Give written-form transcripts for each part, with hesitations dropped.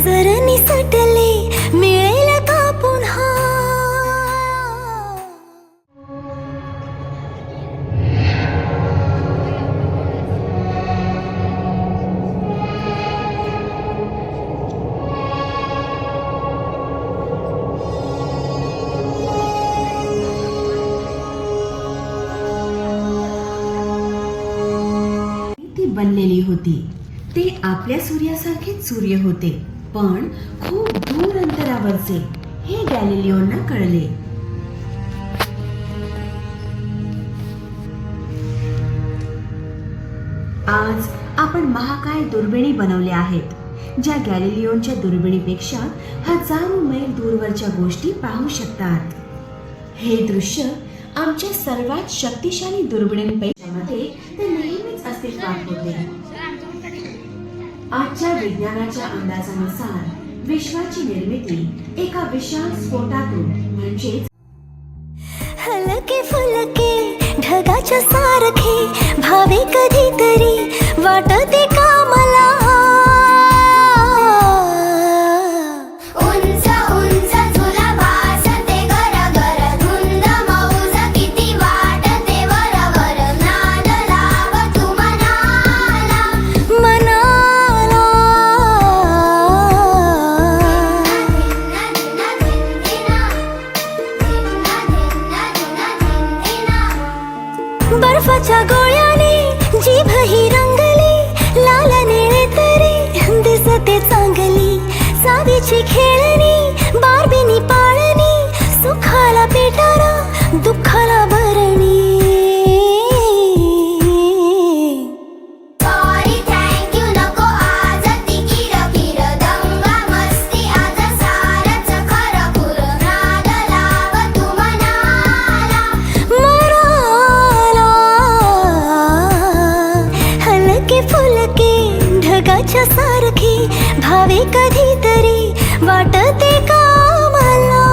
जर निसटले मिळेल का पुन्हा. ती बनलेली होती. ते आपल्या सूर्यासारखेच सूर्य होते, पण खूप दूर अंतरावरचे हे गॅलिलिओंना कळले. आज आपण महाकाय दुर्बिणी बनवल्या आहेत, ज्या गॅलिलिओंच्या दुर्बिणीपेक्षा हजारो मैल दूरवरच्या गोष्टी पाहू शकतात. हे दृश्य आमच्या सर्वात शक्तिशाली दुर्बिणींपैकी ते नेहमीच अस्तित्वात होते. आजच्या विज्ञानाच्या अंदाजानुसार विश्वाची निर्मिती एका विशाल स्फोटातून म्हणजेच हलके फुलके ढगाच्या सारखे भावे कधीतरी वाटते का मला. उंच उंच झुला भासते गरगर धुंद मौज किती वाटते वरवर नाद लाव तू मनाला मनाला. बर्फाच्या गोळ्याने जीभ ही रंगली लाल निळे तरी दिसते चांगली. सावीची खेळणी बार्बीनी पाळणी सुखाला पेटारा दुःखाला भरणी. सॉरी थँक्यू नको आज ती किरकिर दंगा मस्ती आज सारच खरं खुर नाद लाव तू मनाला मनाला. हलके फुलके ढगाच्या सारखी भावे कधीतरी वाटते का मला.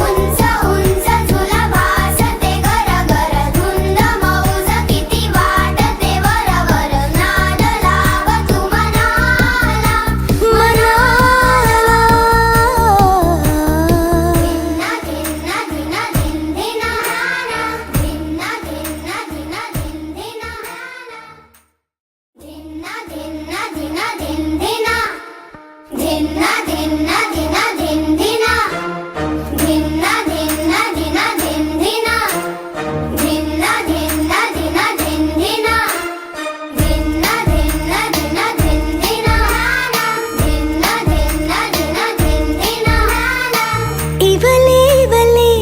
उंच उंच झुला भासते गरगर धुंद मौज किती वाटते वरवर नाद लाव तू मनाला मनाला. धिन्ना धिन्ना धिना धिंधिना धिन्ना धिन्ना धिना धिंधिना धिन्ना धिन्ना धिना धिंधिना धिन्ना धिन्ना धिना धिंधिना धिन्ना धिन्ना धिना धिंधिना धिन्ना धिन्ना धिना धिंधिना धिन्ना धिन्ना धिना धिंधिना धिन्ना धिन्ना धिना धिंधिना. इवले इवले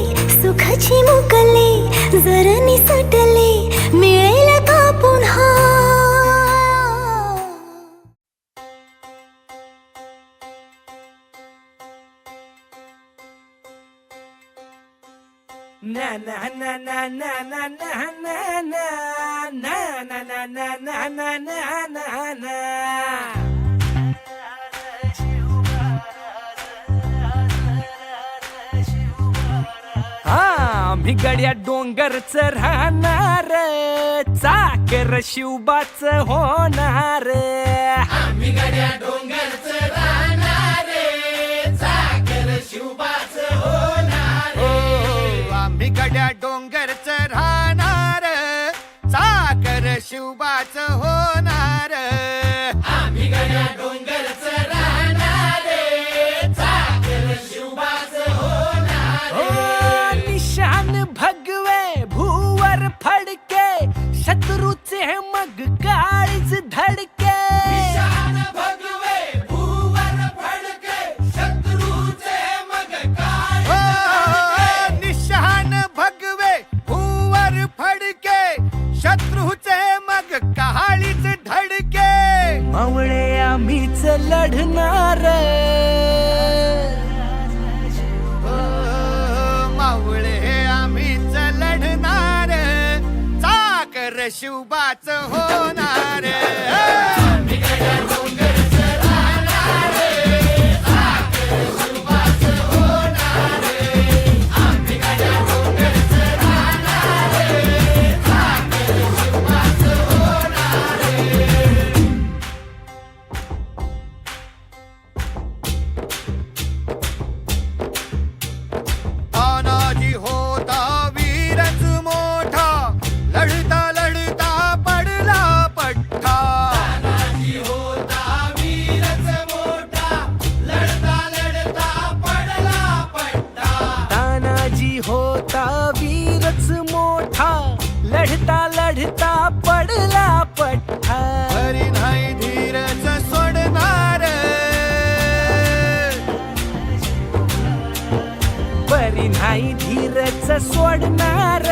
सुखाची मुकले जर निसटले मिळेल का पुन्हा. na na na na na na na na na na na na na na na na na na. आम्ही गड्या डोंगरच राहणार चाकर शिवबाच होणार. आम्ही गड्या डोंगरच राहणार चाकर शिवबाच होणार. आम्ही गड्या डोंगरच राहणार चाकर शिवबाच होणार. आम्ही गड्या डोंगरच राहणार चाकर शिवबाच होणार. निशान भगवे भूवर फडके शत्रूचे मग काळीच धडके. निशान भगवे भूवर फडके शत्रूचे मग काळीच. निशान भगवे भूवर फडके शत्रूचे मग कहाळीच धडके. मावळे आम्हीच शिवबाच होणार तानाजी होता वीरच मोठा लढता लढता पडला पठ्ठा तानाजी होता वीरच मोठा लढता लढता पडला पठ्ठा तानाजी होता वीरच मोठा लढता लढता पडला पठ्ठा तरी नाही धीरच सोडणार परी नाही धीरच सोडणार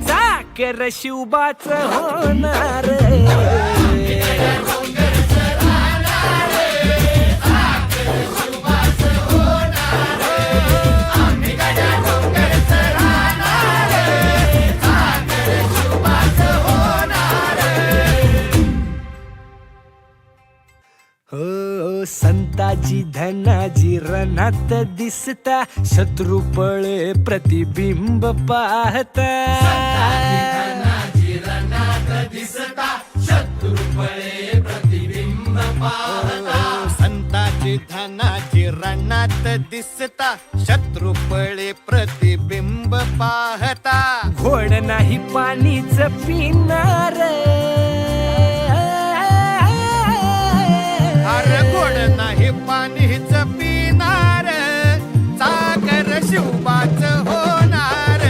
चाकर शिवबाच होणार हो संताजी धनाजी रणात दिसता शत्रू पळे प्रतिबिंब पाहता संताची धनाची रणात दिसता शत्रू पळे प्रतिबिंब पाहता घोड नाही पाणीच पिणार अरे गोड नाही पाणीच पिणार सागर शिवबाच होणार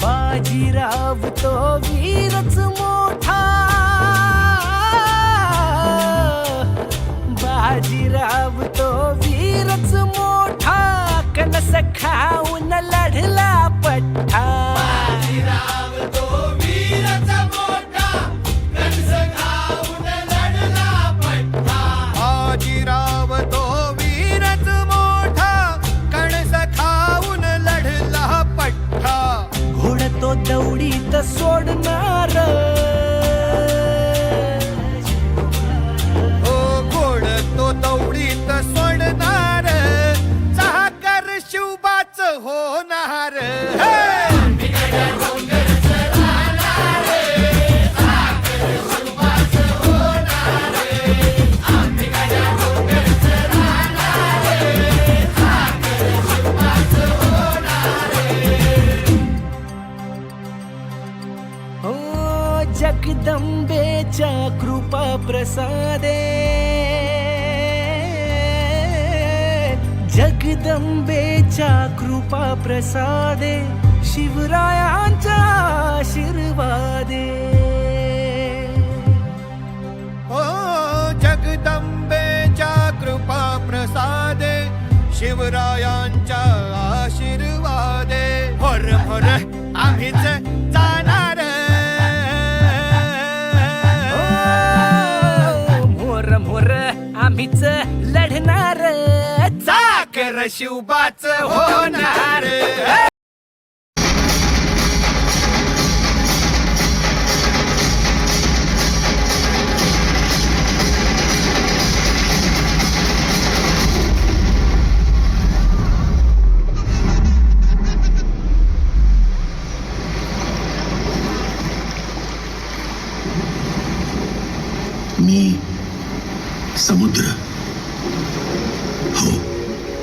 बाजीराव तो वीरच मोठा बाजीराव तो वीरच मोठा कणस खाऊन लढला पठ्ठा बाजीराव तो वीरच मोठा कणस खाऊन लढला पठ्ठा बाजीराव तो वीरच मोठा कणस खाऊन लढला पठ्ठा घोड तो दौडीत सोडणार ओ घोड तो दौडीत सोडणार सागर शिवबाच होणार हो जगदंबेच्या कृपा प्रसादे जगदंबेच्या कृपा प्रसादे शिवरायांच्या आशीर्वादे ओ जगदंबेच्या कृपा प्रसादे शिवरायांच्या आशीर्वादे भर भर आम्हीच जाणार मोर मोर आम्हीच लढणार सागर शिवबाच होणार मी समुद्र हो